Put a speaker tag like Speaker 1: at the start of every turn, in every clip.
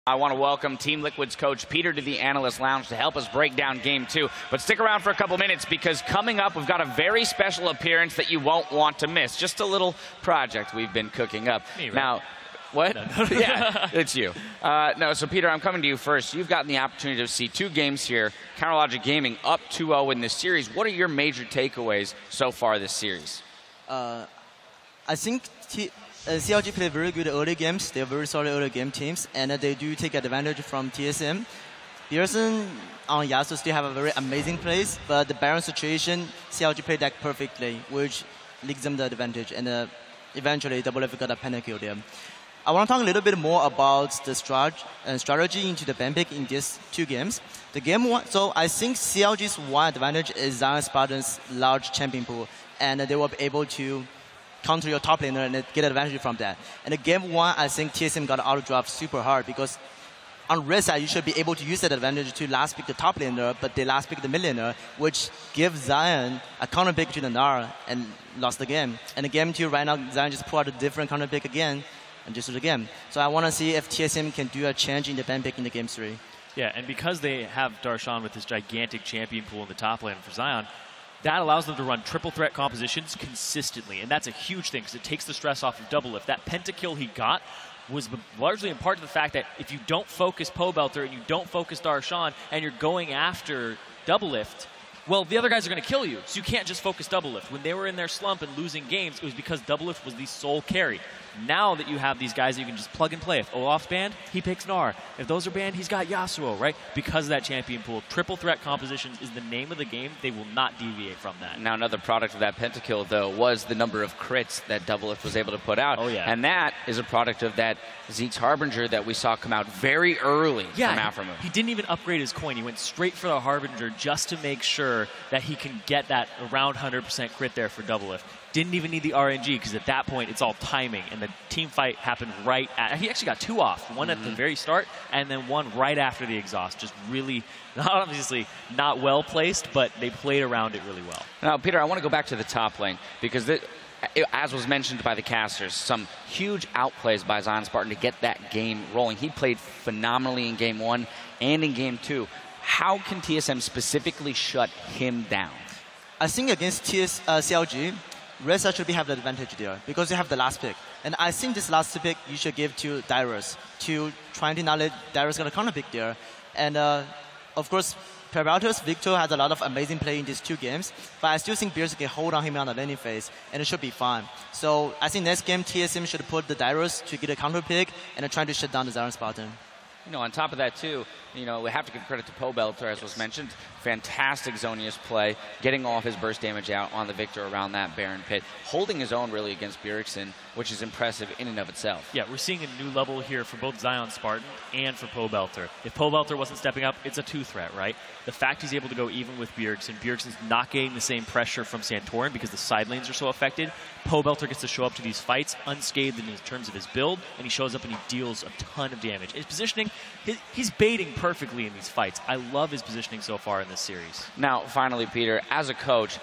Speaker 1: I want to welcome Team Liquid's coach Peter to the Analyst Lounge to help us break down Game 2. But stick around for a couple minutes because coming up, we've got a very special appearance that you won't want to miss. Just a little project we've been cooking up.
Speaker 2: Me, right?
Speaker 1: Now, what?
Speaker 2: No.
Speaker 1: Yeah, it's you. No, so Peter, I'm coming to you first. You've gotten the opportunity to see 2 games here. Counterlogic Gaming up 2-0 in this series. What are your major takeaways so far this series?
Speaker 3: I think CLG play very good early games. They're very solid early game teams, and they do take advantage from TSM. Pearson on Yasuo still have a very amazing plays, but the Baron situation, CLG played that perfectly, which leads them the advantage, and eventually WF got a pentakill there. I want to talk a little bit more about the strategy into the ban pick in these 2 games. The game 1, so I think CLG's one advantage is Zion Spartan's large champion pool, and they will be able to counter your top laner and get advantage from that. And the game 1, I think TSM got out-draft super hard because on red side, you should be able to use that advantage to last pick the top laner, but they last pick the mid laner, which gives Zion a counter pick to the Gnar and lost the game. And the game 2, right now, Zion just pulled out a different counter pick again and just lose the game. So I want to see if TSM can do a change in the ban pick in the game 3.
Speaker 2: Yeah, and because they have Darshan with this gigantic champion pool in the top lane for Zion, that allows them to run triple threat compositions consistently, and that's a huge thing because it takes the stress off of double lift. That pentakill he got was largely in part to the fact that if you don't focus Pobelter and you don't focus Darshan and you're going after double lift, well, the other guys are going to kill you, so you can't just focus double lift. When they were in their slump and losing games, it was because double lift was the sole carry. Now that you have these guys that you can just plug and play. If Olaf's banned, he picks Gnar. If those are banned, he's got Yasuo, right? Because of that champion pool. Triple threat compositions is the name of the game. They will not deviate from that.
Speaker 1: Now, another product of that pentakill, though, was the number of crits that Doublelift was able to put out.
Speaker 2: Oh, yeah.
Speaker 1: And that is a product of that Zeke's Harbinger that we saw come out very early from Aframo.
Speaker 2: He didn't even upgrade his coin. He went straight for the Harbinger just to make sure that he can get that around 100% crit there for Doublelift. Didn't even need the RNG because at that point it's all timing, and the team fight happened right at. He actually got 2 off, one at the very start and then one right after the exhaust. Just really, obviously not well placed, but they played around it really well.
Speaker 1: Now, Peter, I want to go back to the top lane because as was mentioned by the casters, some huge outplays by Zion Spartan to get that game rolling. He played phenomenally in Game 1 and in Game 2. How can TSM specifically shut him down?
Speaker 3: I think against CLG, Red side should have the advantage there because they have the last pick. And I think this last pick you should give to Dyrus to try to not let Dyrus get a counter pick there. And of course, Peralta's Victor has a lot of amazing play in these 2 games, but I still think Beers can hold on him on the laning phase, and it should be fine. So I think next game TSM should put the Dyrus to get a counter pick and try to shut down the Zion Spartan.
Speaker 1: You know, on top of that, too, you know, we have to give credit to Pobelter, as was mentioned. Fantastic Zonius play, getting all of his burst damage out on the Victor around that Baron pit, holding his own, really, against Bjergsen, which is impressive in and of itself.
Speaker 2: Yeah, we're seeing a new level here for both Zion Spartan and for Pobelter. If Pobelter wasn't stepping up, it's a 2-threat, right? The fact he's able to go even with Bjergsen, Bjergsen's not getting the same pressure from Santorin because the side lanes are so affected. Pobelter gets to show up to these fights unscathed in terms of his build, and he shows up and he deals a ton of damage. His positioning, he's baiting perfectly in these fights. I love his positioning so far in this series.
Speaker 1: Now, finally, Peter, as a coach,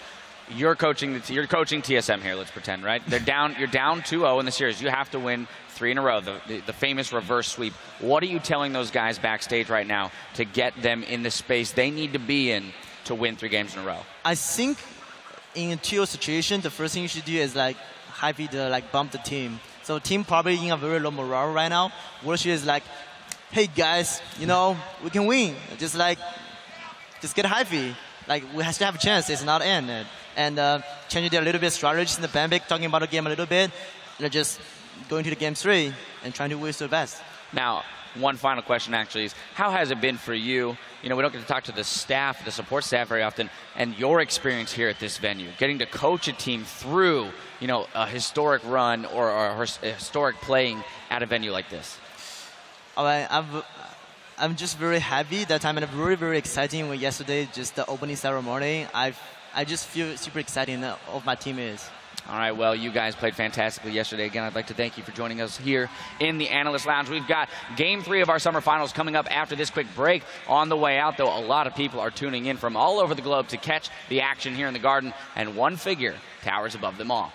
Speaker 1: you're coaching TSM here, let's pretend, right? You're down 2-0 in the series. You have to win 3 in a row, the famous reverse sweep. What are you telling those guys backstage right now to get them in the space they need to be in to win 3 games in a row?
Speaker 3: I think in a 2-0 situation, the first thing you should do is happy to bump the team. So team probably in a very low morale right now. What she is hey guys, you know, we can win. Just get hypey. We still have a chance. It's not end. And changing their little bit strategies in the ban pick, talking about the game a little bit. They're just going to the game 3 and trying to win their best.
Speaker 1: Now, one final question actually is, how has it been for you? You know, we don't get to talk to the staff, the support staff very often, and your experience here at this venue, getting to coach a team through, you know, a historic run or a historic playing at a venue like this.
Speaker 3: All right, I'm just very happy that time, and very, very exciting when yesterday, just the opening ceremony. I just feel super excited of my team is.
Speaker 1: All right, well, you guys played fantastically yesterday. Again, I'd like to thank you for joining us here in the Analyst Lounge. We've got Game 3 of our summer finals coming up after this quick break. On the way out, though, a lot of people are tuning in from all over the globe to catch the action here in the Garden, and one figure towers above them all.